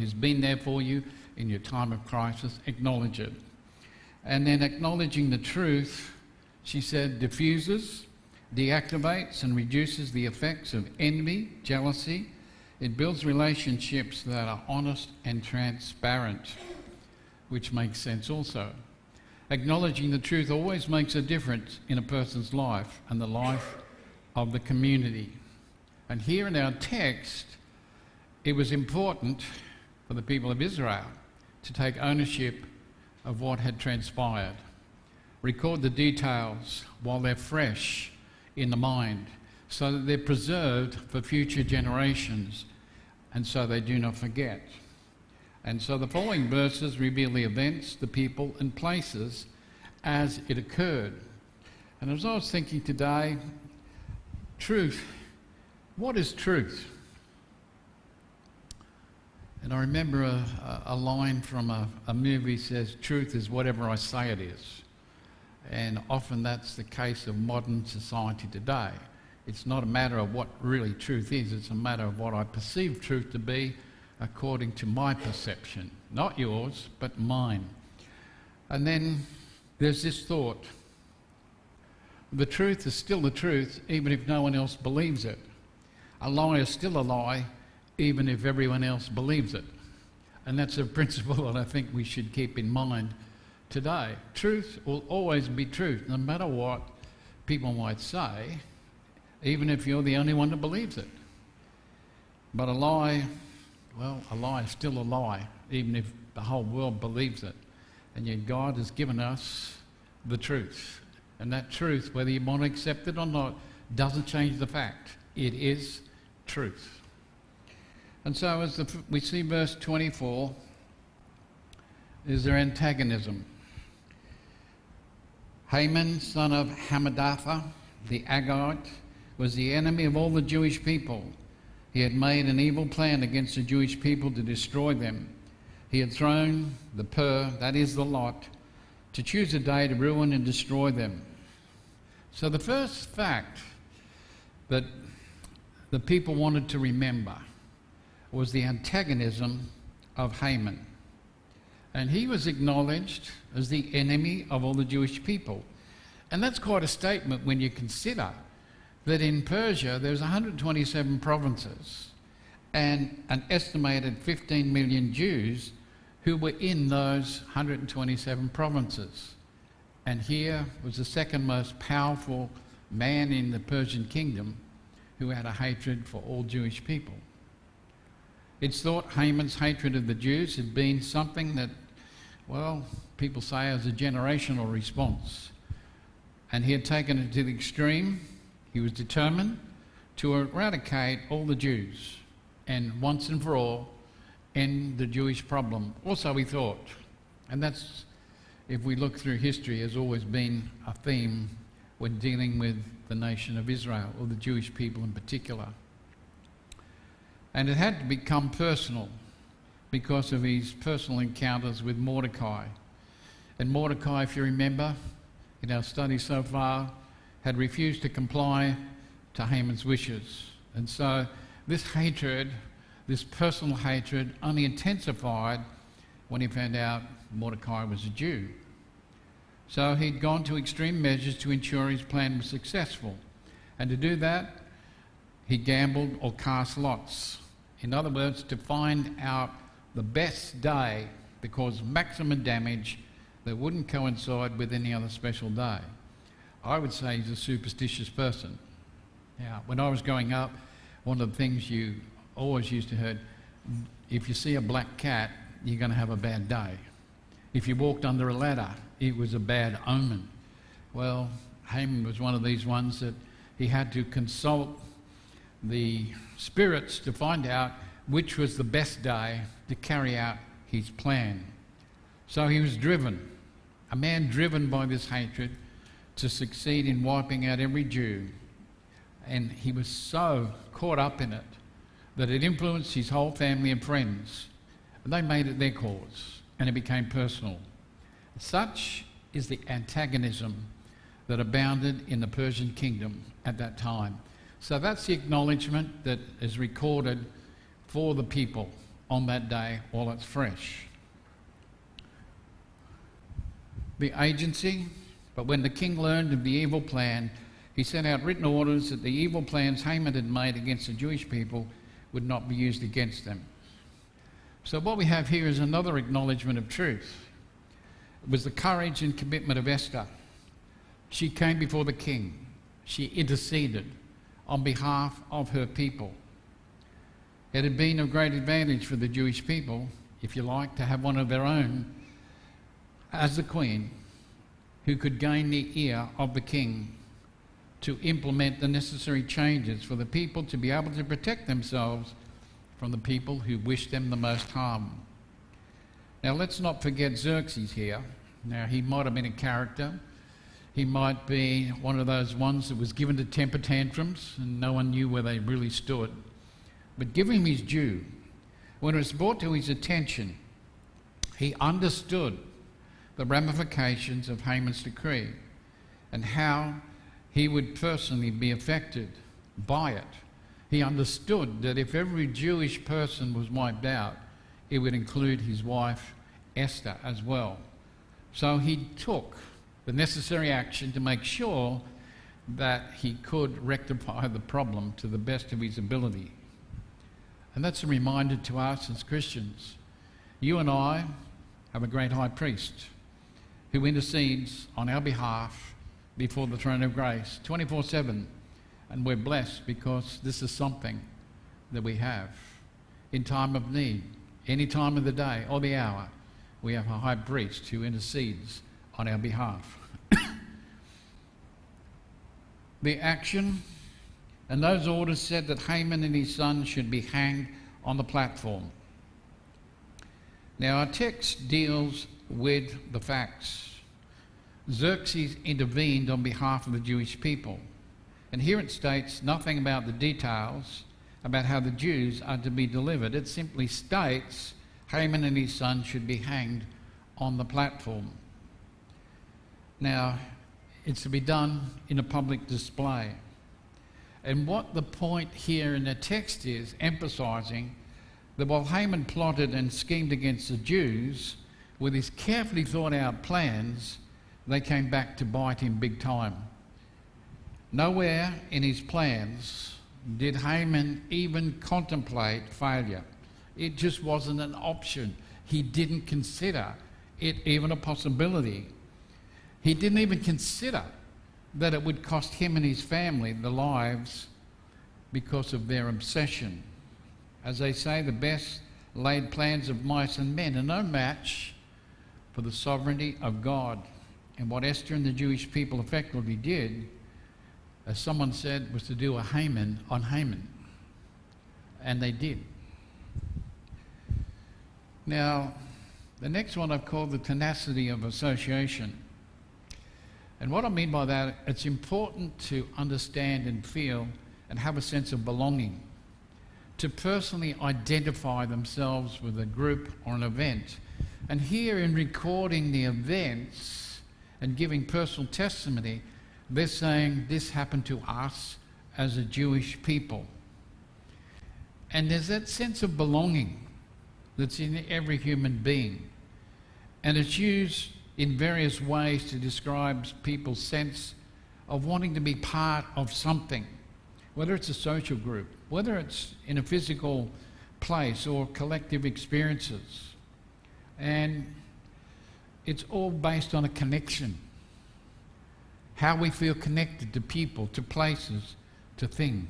He's been there for you in your time of crisis. Acknowledge it. And then acknowledging the truth, she said, diffuses, deactivates and reduces the effects of envy, jealousy. It builds relationships that are honest and transparent, which makes sense also. Acknowledging the truth always makes a difference in a person's life and the life of the community. And here in our text, it was important for the people of Israel to take ownership of what had transpired. Record the details while they're fresh in the mind, so that they're preserved for future generations, and so they do not forget. And so the following verses reveal the events, the people and places as it occurred. And as I was thinking today, truth, what is truth? And I remember a line from a movie says, truth is whatever I say it is. And often that's the case of modern society today. It's not a matter of what really truth is, it's a matter of what I perceive truth to be according to my perception. Not yours, but mine. And then there's this thought. The truth is still the truth, even if no one else believes it. A lie is still a lie, even if everyone else believes it. And that's a principle that I think we should keep in mind today. Truth will always be truth, no matter what people might say, even if you're the only one that believes it. But a lie, well, a lie is still a lie, even if the whole world believes it. And yet God has given us the truth. And that truth, whether you want to accept it or not, doesn't change the fact. It is truth. And so as we see verse 24, is their antagonism. Haman, son of Hammedatha, the Agagite, was the enemy of all the Jewish people. He had made an evil plan against the Jewish people to destroy them. He had thrown the pur, that is the lot, to choose a day to ruin and destroy them. So the first fact that the people wanted to remember was the antagonism of Haman. And he was acknowledged as the enemy of all the Jewish people. And that's quite a statement when you consider that in Persia there's 127 provinces and an estimated 15 million Jews who were in those 127 provinces. And here was the second most powerful man in the Persian kingdom who had a hatred for all Jewish people. It's thought Haman's hatred of the Jews had been something that, well, people say as a generational response. And he had taken it to the extreme. He was determined to eradicate all the Jews and once and for all end the Jewish problem. Also he thought, and that's, if we look through history, has always been a theme when dealing with the nation of Israel, or the Jewish people in particular. And it had to become personal because of his personal encounters with Mordecai. And Mordecai, if you remember, in our study so far, had refused to comply to Haman's wishes. And so this hatred, this personal hatred, only intensified when he found out Mordecai was a Jew. So he'd gone to extreme measures to ensure his plan was successful. And to do that, he gambled or cast lots. In other words, to find out the best day that caused maximum damage that wouldn't coincide with any other special day. I would say he's a superstitious person. Now, when I was growing up, one of the things you always used to hear, if you see a black cat, you're going to have a bad day. If you walked under a ladder, it was a bad omen. Well, Haman was one of these ones that he had to consult the spirits to find out which was the best day to carry out his plan. So he was driven, a man driven by this hatred to succeed in wiping out every Jew. And he was so caught up in it that it influenced his whole family and friends. And they made it their cause, and it became personal. Such is the antagonism that abounded in the Persian kingdom at that time. So that's the acknowledgement that is recorded for the people. on that day while it's fresh. The agency, but when the king learned of the evil plan, he sent out written orders that the evil plans Haman had made against the Jewish people would not be used against them. So what we have here is another acknowledgement of truth. It was the courage and commitment of Esther. She came before the king. She interceded on behalf of her people. It had been of great advantage for the Jewish people, if you like, to have one of their own as the queen who could gain the ear of the king to implement the necessary changes for the people to be able to protect themselves from the people who wished them the most harm. Now let's not forget Xerxes here. Now he might have been a character. He might be one of those ones that was given to temper tantrums and no one knew where they really stood. But give him his due. When it was brought to his attention, he understood the ramifications of Haman's decree and how he would personally be affected by it. He understood that if every Jewish person was wiped out, it would include his wife Esther as well. So he took the necessary action to make sure that he could rectify the problem to the best of his ability. And that's a reminder to us as Christians. You and I have a great high priest who intercedes on our behalf before the throne of grace 24/7. And we're blessed because this is something that we have in time of need, any time of the day or the hour. We have a high priest who intercedes on our behalf. The action and those orders said that Haman and his son should be hanged on the platform. Now our text deals with the facts. Xerxes intervened on behalf of the Jewish people. And here it states nothing about the details about how the Jews are to be delivered. It simply states Haman and his son should be hanged on the platform. Now, it's to be done in a public display. And what the point here in the text is emphasising that while Haman plotted and schemed against the Jews with his carefully thought out plans, they came back to bite him big time. Nowhere in his plans did Haman even contemplate failure. It just wasn't an option. He didn't consider it even a possibility. He didn't even consider that it would cost him and his family their lives because of their obsession. As they say, the best laid plans of mice and men are no match for the sovereignty of God. And what Esther and the Jewish people effectively did, as someone said, was to do a Haman on Haman. And they did. Now, the next one I've called the tenacity of association. And what I mean by that, it's important to understand and feel and have a sense of belonging, to personally identify themselves with a group or an event. And here in recording the events and giving personal testimony, they're saying this happened to us as a Jewish people. And there's that sense of belonging that's in every human being. And it's used in various ways to describe people's sense of wanting to be part of something, whether it's a social group, whether it's in a physical place or collective experiences. And it's all based on a connection. How we feel connected to people, to places, to things.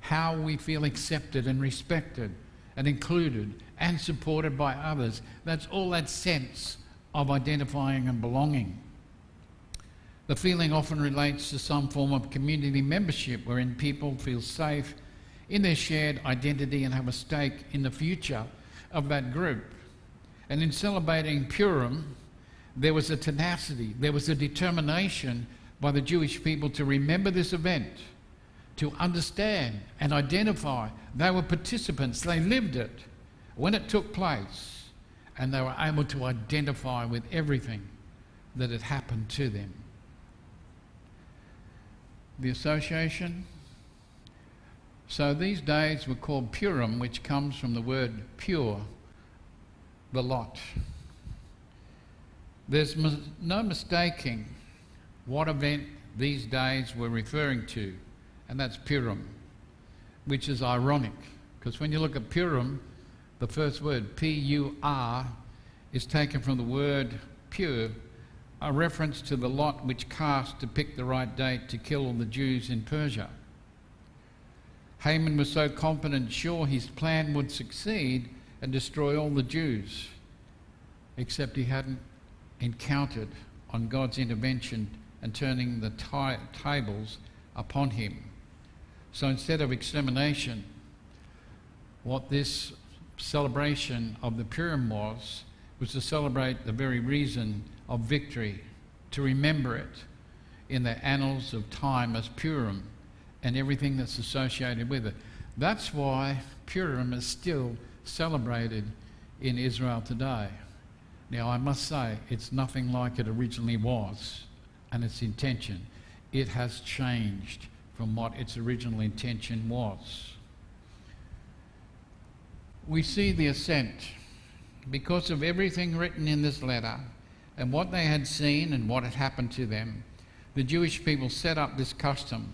How we feel accepted and respected and included and supported by others. That's all that sense of identifying and belonging. The feeling often relates to some form of community membership wherein people feel safe in their shared identity and have a stake in the future of that group. And in celebrating Purim, there was a tenacity, there was a determination by the Jewish people to remember this event, to understand and identify. They were participants, they lived it when it took place, and they were able to identify with everything that had happened to them. The association. So these days were called Purim, which comes from the word pure the lot. There's no mistaking what event these days we're referring to, and that's Purim, which is ironic, because when you look at Purim, the first word, P-U-R, is taken from the word pure, a reference to the lot which cast to pick the right date to kill all the Jews in Persia. Haman was so confident, sure his plan would succeed and destroy all the Jews, except he hadn't encountered on God's intervention and turning the tables upon him. So instead of extermination, what this celebration of the Purim was to celebrate the very reason of victory, to remember it in the annals of time as Purim and everything that's associated with it. That's why Purim is still celebrated in Israel today. Now, I must say, it's nothing like it originally was, and its intention. It has changed from what its original intention was. We see the ascent because of everything written in this letter and what they had seen and what had happened to them. The Jewish people set up this custom.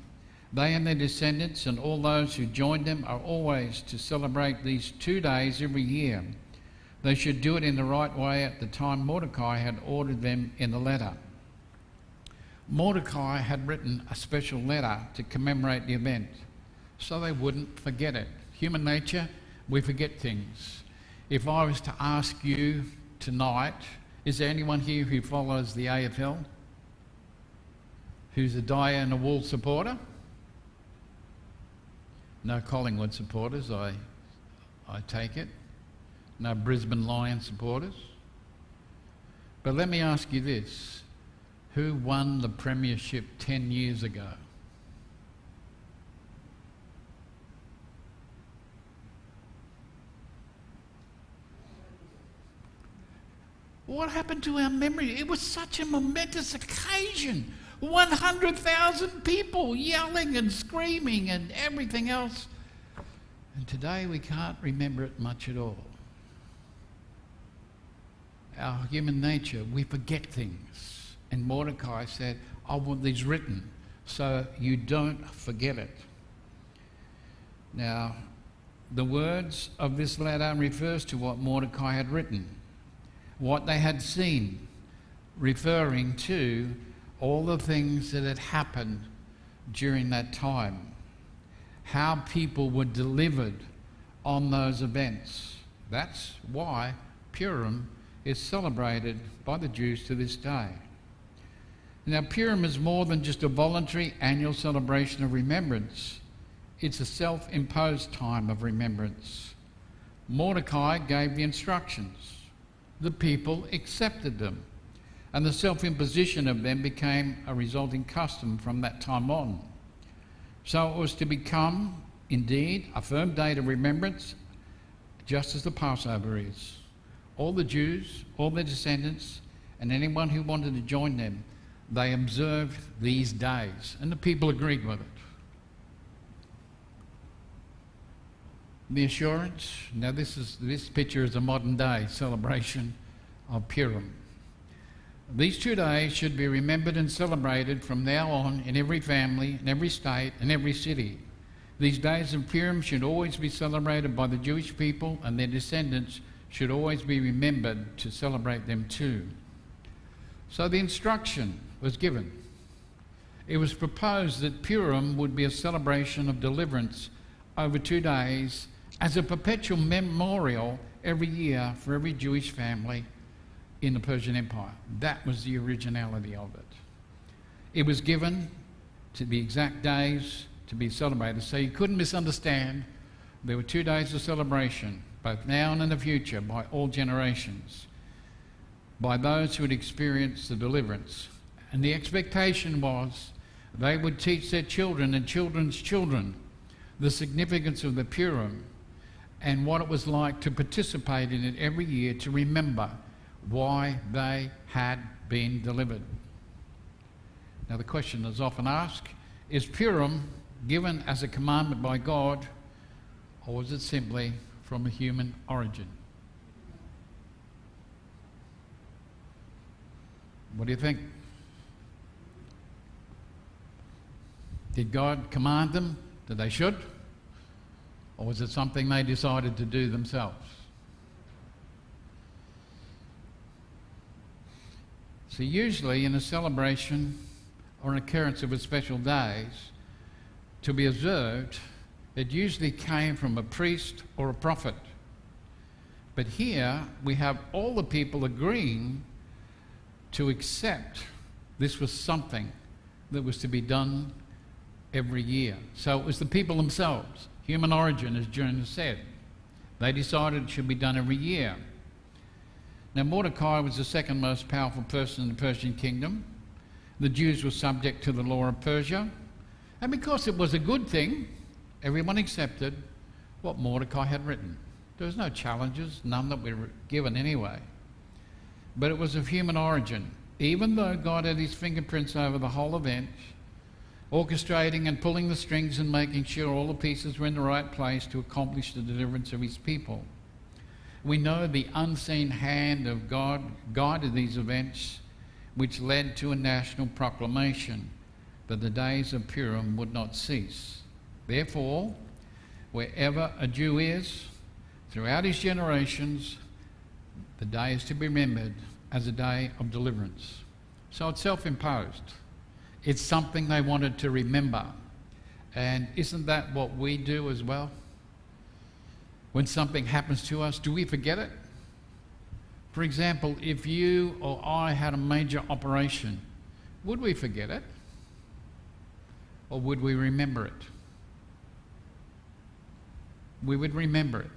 They and their descendants and all those who joined them are always to celebrate these 2 days every year. They should do it in the right way at the time Mordecai had ordered them in the letter. Mordecai had written a special letter to commemorate the event, so they wouldn't forget it. Human nature, we forget things. If I was to ask you tonight, is there anyone here who follows the AFL? Who's a Diana Wool supporter? No Collingwood supporters, I take it. No Brisbane Lions supporters. But let me ask you this. Who won the premiership 10 years ago? What happened to our memory? It was such a momentous occasion. 100,000 people yelling and screaming and everything else. And today we can't remember it much at all. Our human nature, we forget things. And Mordecai said, I want these written so you don't forget it. Now, the words of this letter refers to what Mordecai had written, what they had seen, referring to all the things that had happened during that time, how people were delivered on those events. That's why Purim is celebrated by the Jews to this day. Now, Purim is more than just a voluntary annual celebration of remembrance. It's a self-imposed time of remembrance. Mordecai gave the instructions. The people accepted them, and the self-imposition of them became a resulting custom from that time on. So it was to become, indeed, a firm date of remembrance, just as the Passover is. All the Jews, all their descendants, and anyone who wanted to join them, they observed these days, and the people agreed with it. The assurance, now this picture is a modern day celebration of Purim. These 2 days should be remembered and celebrated from now on in every family, in every state, and every city. These days of Purim should always be celebrated by the Jewish people, and their descendants should always be remembered to celebrate them too. So the instruction was given. It was proposed that Purim would be a celebration of deliverance over 2 days as a perpetual memorial every year for every Jewish family in the Persian Empire. That was the originality of it. It was given to the exact days to be celebrated, so you couldn't misunderstand. There were 2 days of celebration, both now and in the future, by all generations, by those who had experienced the deliverance. And the expectation was they would teach their children and children's children the significance of the Purim and what it was like to participate in it every year, to remember why they had been delivered. Now, the question is often asked, is Purim given as a commandment by God, or is it simply from a human origin? What do you think? Did God command them that they should? Or was it something they decided to do themselves? So usually in a celebration or an occurrence of a special days to be observed, it usually came from a priest or a prophet. But here we have all the people agreeing to accept this was something that was to be done every year. So it was the people themselves, human origin, as Jonah said. They decided it should be done every year. Now Mordecai was the second most powerful person in the Persian kingdom. The Jews were subject to the law of Persia. And because it was a good thing, everyone accepted what Mordecai had written. There was no challenges, none that were given anyway. But it was of human origin. Even though God had his fingerprints over the whole event, orchestrating and pulling the strings and making sure all the pieces were in the right place to accomplish the deliverance of his people. We know the unseen hand of God guided these events, which led to a national proclamation that the days of Purim would not cease. Therefore, wherever a Jew is, throughout his generations, the day is to be remembered as a day of deliverance. So it's self-imposed. It's something they wanted to remember. And isn't that what we do as well? When something happens to us, do we forget it? For example, if you or I had a major operation, would we forget it? Or would we remember it? We would remember it.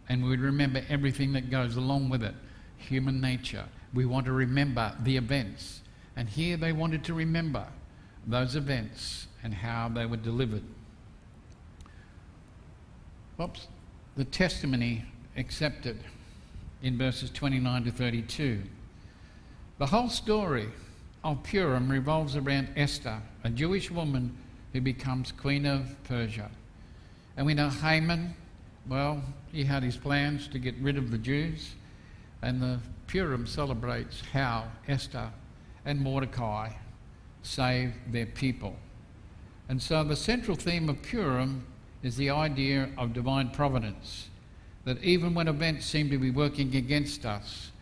And we would remember everything that goes along with it. Human nature. We want to remember the events. And here they wanted to remember those events and how they were delivered. Oops. The testimony accepted in verses 29 to 32. The whole story of Purim revolves around Esther, a Jewish woman who becomes queen of Persia. And we know Haman, well, he had his plans to get rid of the Jews, and the Purim celebrates how Esther and Mordecai saved their people. And so the central theme of Purim is the idea of divine providence, that even when events seem to be working against us,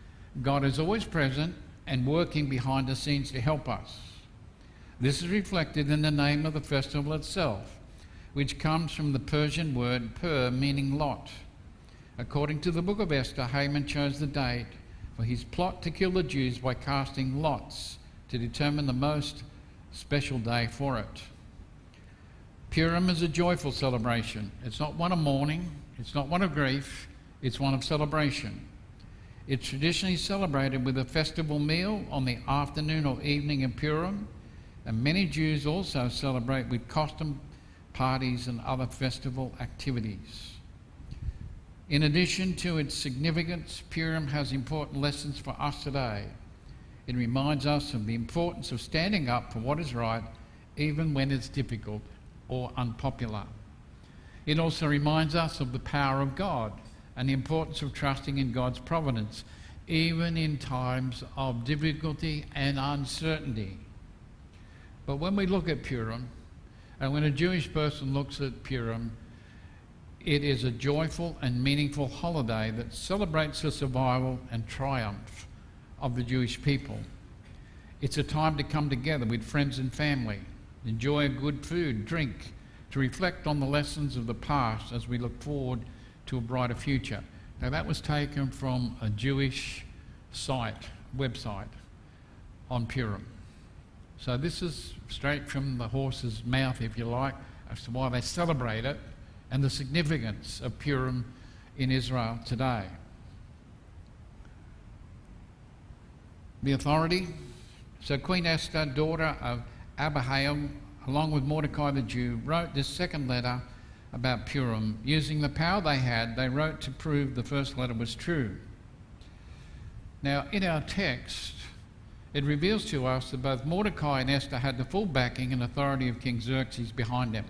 God is always present and working behind the scenes to help us. This is reflected in the name of the festival itself, which comes from the Persian word pur, meaning lot. According to the book of Esther, Haman chose the date for his plot to kill the Jews by casting lots to determine the most special day for it. Purim is a joyful celebration. It's not one of mourning, it's not one of grief, it's one of celebration. It's traditionally celebrated with a festival meal on the afternoon or evening of Purim, and many Jews also celebrate with costume parties and other festival activities. In addition to its significance, Purim has important lessons for us today. It reminds us of the importance of standing up for what is right, even when it's difficult or unpopular. It also reminds us of the power of God and the importance of trusting in God's providence, even in times of difficulty and uncertainty. But when we look at Purim, and when a Jewish person looks at Purim, it is a joyful and meaningful holiday that celebrates the survival and triumph of the Jewish people. It's a time to come together with friends and family, enjoy a good food, drink, to reflect on the lessons of the past as we look forward to a brighter future. Now that was taken from a Jewish website on Purim. So this is straight from the horse's mouth, if you like, as to why they celebrate it and the significance of Purim in Israel today. The authority. So Queen Esther, daughter of Abihail, along with Mordecai the Jew, wrote this second letter about Purim. Using the power they had, they wrote to prove the first letter was true. Now, in our text, it reveals to us that both Mordecai and Esther had the full backing and authority of King Xerxes behind them,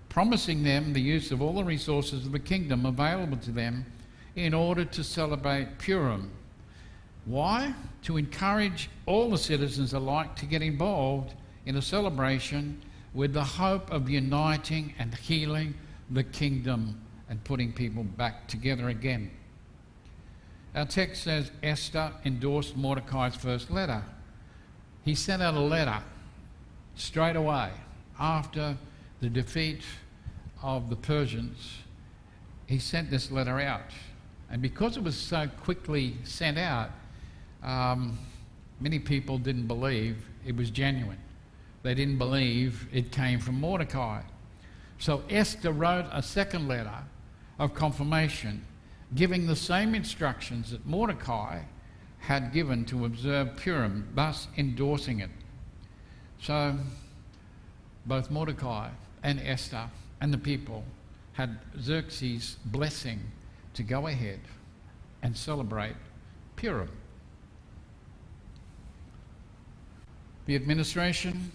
promising them the use of all the resources of the kingdom available to them in order to celebrate Purim. Why? To encourage all the citizens alike to get involved in a celebration with the hope of uniting and healing the kingdom and putting people back together again. Our text says Esther endorsed Mordecai's first letter. He sent out a letter straight away after the defeat of the Persians. He sent this letter out. And because it was so quickly sent out, many people didn't believe it was genuine. They didn't believe it came from Mordecai. So Esther wrote a second letter of confirmation, giving the same instructions that Mordecai had given to observe Purim, thus endorsing it. So both Mordecai and Esther and the people had Xerxes' blessing to go ahead and celebrate Purim. The administration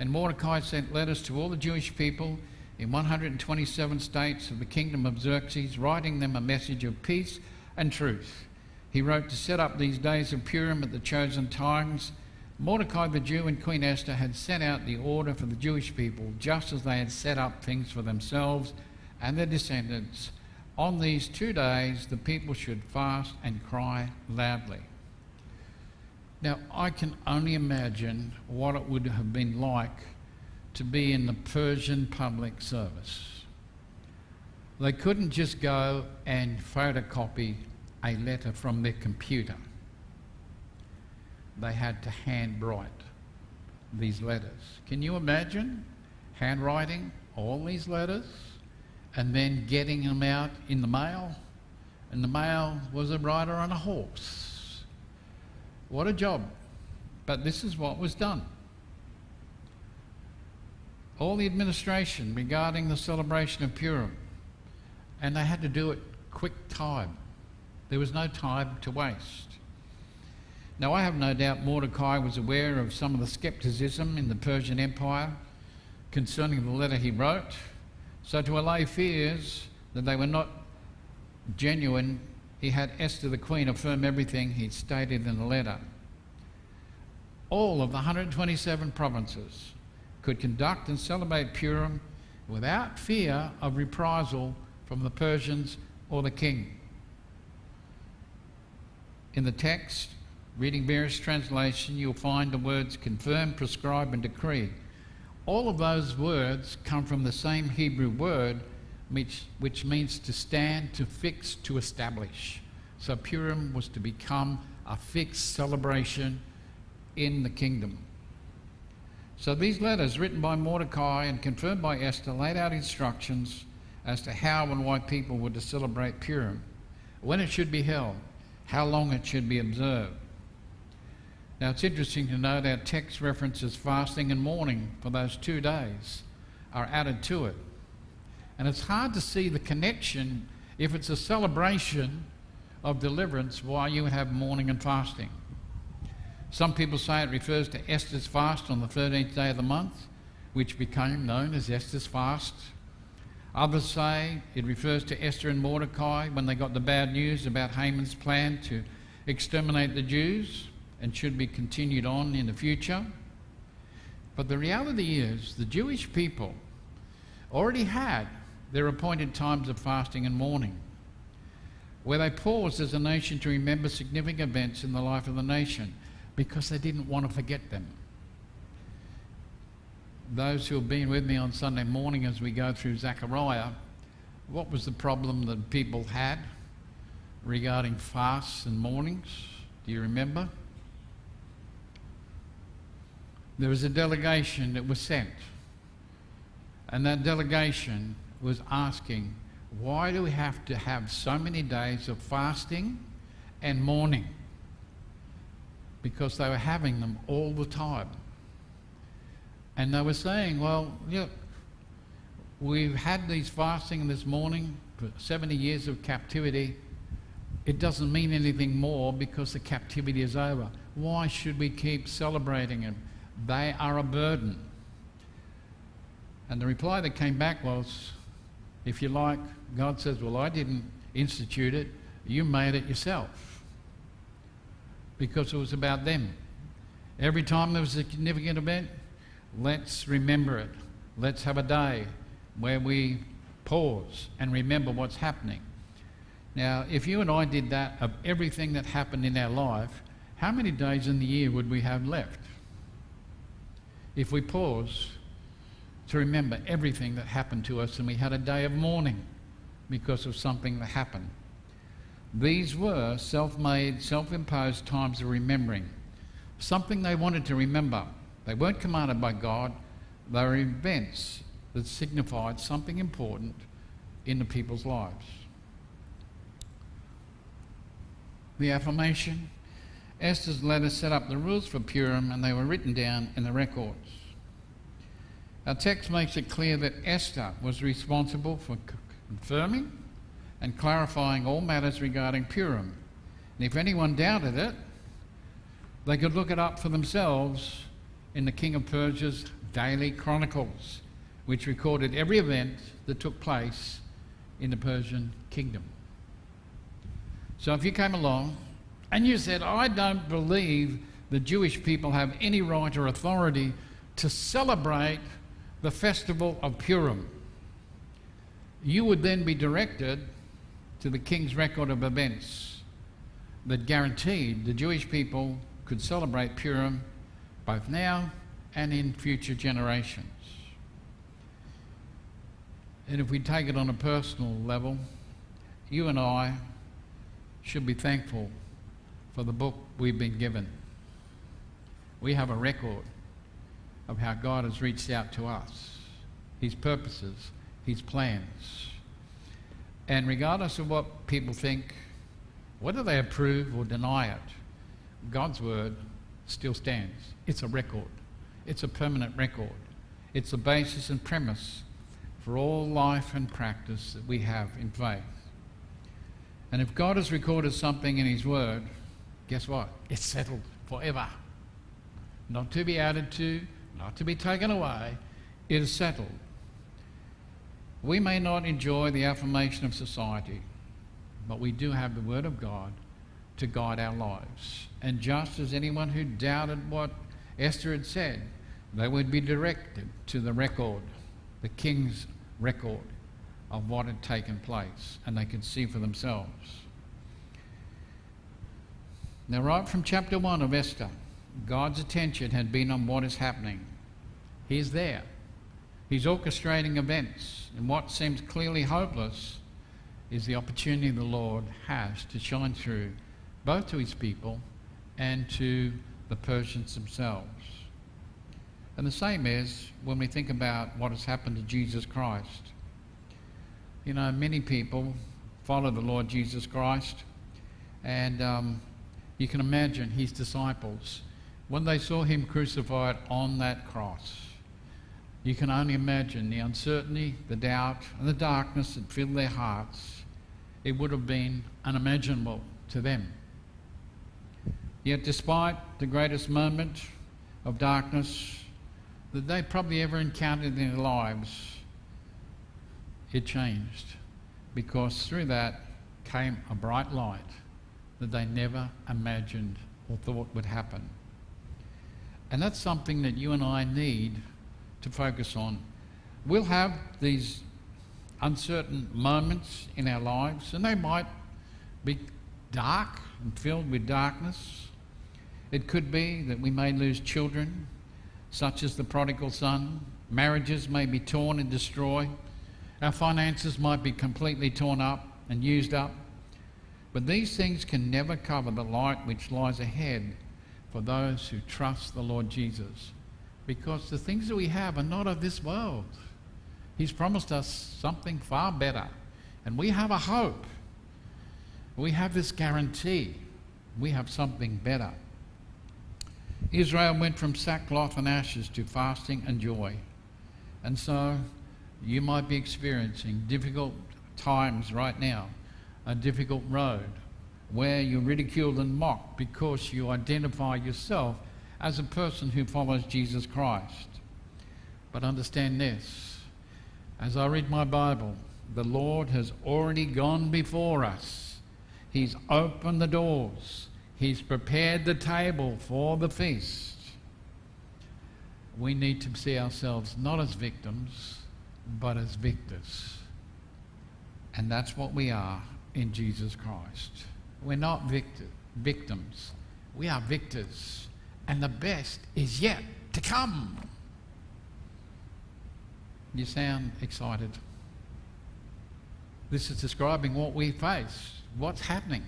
and Mordecai sent letters to all the Jewish people in 127 states of the kingdom of Xerxes, writing them a message of peace and truth. He wrote to set up these days of Purim at the chosen times. Mordecai the Jew and Queen Esther had sent out the order for the Jewish people, just as they had set up things for themselves and their descendants. On these 2 days, the people should fast and cry loudly. Now, I can only imagine what it would have been like to be in the Persian public service. They couldn't just go and photocopy a letter from their computer. They had to handwrite these letters. Can you imagine handwriting all these letters and then getting them out in the mail? And the mail was a rider on a horse. What a job. But this is what was done. All the administration regarding the celebration of Purim, and they had to do it quick time. There was no time to waste. Now, I have no doubt Mordecai was aware of some of the skepticism in the Persian Empire concerning the letter he wrote, so to allay fears that they were not genuine, he had Esther the Queen affirm everything he'd stated in the letter. All of the 127 provinces could conduct and celebrate Purim without fear of reprisal from the Persians or the king. In the text, reading various translations, you'll find the words confirm, prescribe, and decree. All of those words come from the same Hebrew word, which means to stand, to fix, to establish. So Purim was to become a fixed celebration in the kingdom. So these letters, written by Mordecai and confirmed by Esther, laid out instructions as to how and why people were to celebrate Purim, when it should be held, how long it should be observed. Now, it's interesting to note our text references fasting and mourning for those 2 days are added to it. And it's hard to see the connection if it's a celebration of deliverance why you would have mourning and fasting. Some people say it refers to Esther's fast on the 13th day of the month, which became known as Esther's fast. Others say it refers to Esther and Mordecai when they got the bad news about Haman's plan to exterminate the Jews and should be continued on in the future. But the reality is the Jewish people already had their appointed times of fasting and mourning, where they paused as a nation to remember significant events in the life of the nation because they didn't want to forget them. Those who have been with me on Sunday morning as we go through Zechariah, what was the problem that people had regarding fasts and mournings? Do you remember? There was a delegation that was sent, and that delegation was asking, why do we have to have so many days of fasting and mourning? Because they were having them all the time. And they were saying, well, look, we've had these fasting and this mourning for 70 years of captivity. It doesn't mean anything more because the captivity is over. Why should we keep celebrating them? They are a burden. And the reply that came back was, if you like, God says, well, I didn't institute it, you made it yourself. because it was about them. Every time there was a significant event, let's remember it. Let's have a day where we pause and remember what's happening. Now, if you and I did that of everything that happened in our life, how many days in the year would we have left? If we pause to remember everything that happened to us and we had a day of mourning because of something that happened. These were self-made, self-imposed times of remembering. Something they wanted to remember. They weren't commanded by God. They were events that signified something important in the people's lives. The affirmation. Esther's letter set up the rules for Purim, and they were written down in the records. Our text makes it clear that Esther was responsible for confirming and clarifying all matters regarding Purim. And if anyone doubted it, they could look it up for themselves in the King of Persia's Daily Chronicles, which recorded every event that took place in the Persian kingdom. So if you came along and you said, I don't believe the Jewish people have any right or authority to celebrate the festival of Purim, you would then be directed to the king's record of events that guaranteed the Jewish people could celebrate Purim both now and in future generations. And if we take it on a personal level, you and I should be thankful for the book we've been given. We have a record of how God has reached out to us, his purposes, his plans. And regardless of what people think, whether they approve or deny it, God's word still stands. It's a record. It's a permanent record. It's the basis and premise for all life and practice that we have in faith. And if God has recorded something in his word, guess what? It's settled forever. Not to be added to, not to be taken away. It is settled. We may not enjoy the affirmation of society, but we do have the word of God to guide our lives. And just as anyone who doubted what Esther had said, they would be directed to the record, the king's record of what had taken place, and they could see for themselves. Now, right from chapter 1 of Esther, God's attention had been on what is happening. He's there. He's orchestrating events, and what seems clearly hopeless is the opportunity the Lord has to shine through both to his people and to the Persians themselves. And the same is when we think about what has happened to Jesus Christ. You know, many people follow the Lord Jesus Christ, and you can imagine his disciples, when they saw him crucified on that cross, you can only imagine the uncertainty, the doubt, and the darkness that filled their hearts. It would have been unimaginable to them. Yet despite the greatest moment of darkness that they probably ever encountered in their lives, it changed, because through that came a bright light that they never imagined or thought would happen. And that's something that you and I need to focus on. We'll have these uncertain moments in our lives, and they might be dark and filled with darkness. It could be that we may lose children, such as the prodigal son. Marriages may be torn and destroyed. Our finances might be completely torn up and used up. But these things can never cover the light which lies ahead for those who trust the Lord Jesus, because the things that we have are not of this world. He's promised us something far better, and we have a hope. We have this guarantee. We have something better. Israel went from sackcloth and ashes to fasting and joy. And so you might be experiencing difficult times right now, a difficult road where you're ridiculed and mocked because you identify yourself as a person who follows Jesus Christ. But understand this, as I read my Bible, the Lord has already gone before us. He's opened the doors. He's prepared the table for the feast. We need to see ourselves not as victims, but as victors. And that's what we are in Jesus Christ. We're not victims. We are victors. And the best is yet to come. You sound excited. This is describing what we face, what's happening.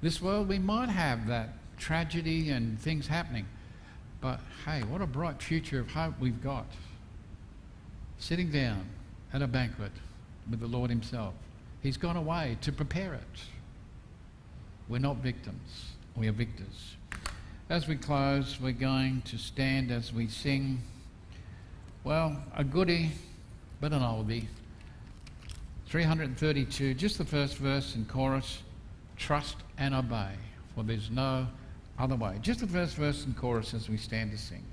This world, we might have that tragedy and things happening, but hey, what a bright future of hope we've got. Sitting down at a banquet with the Lord himself. He's gone away to prepare it. We're not victims, we are victors. As we close, we're going to stand as we sing, well, a goodie, but an oldie. 332, just the first verse and chorus, trust and obey, for there's no other way. Just the first verse and chorus as we stand to sing.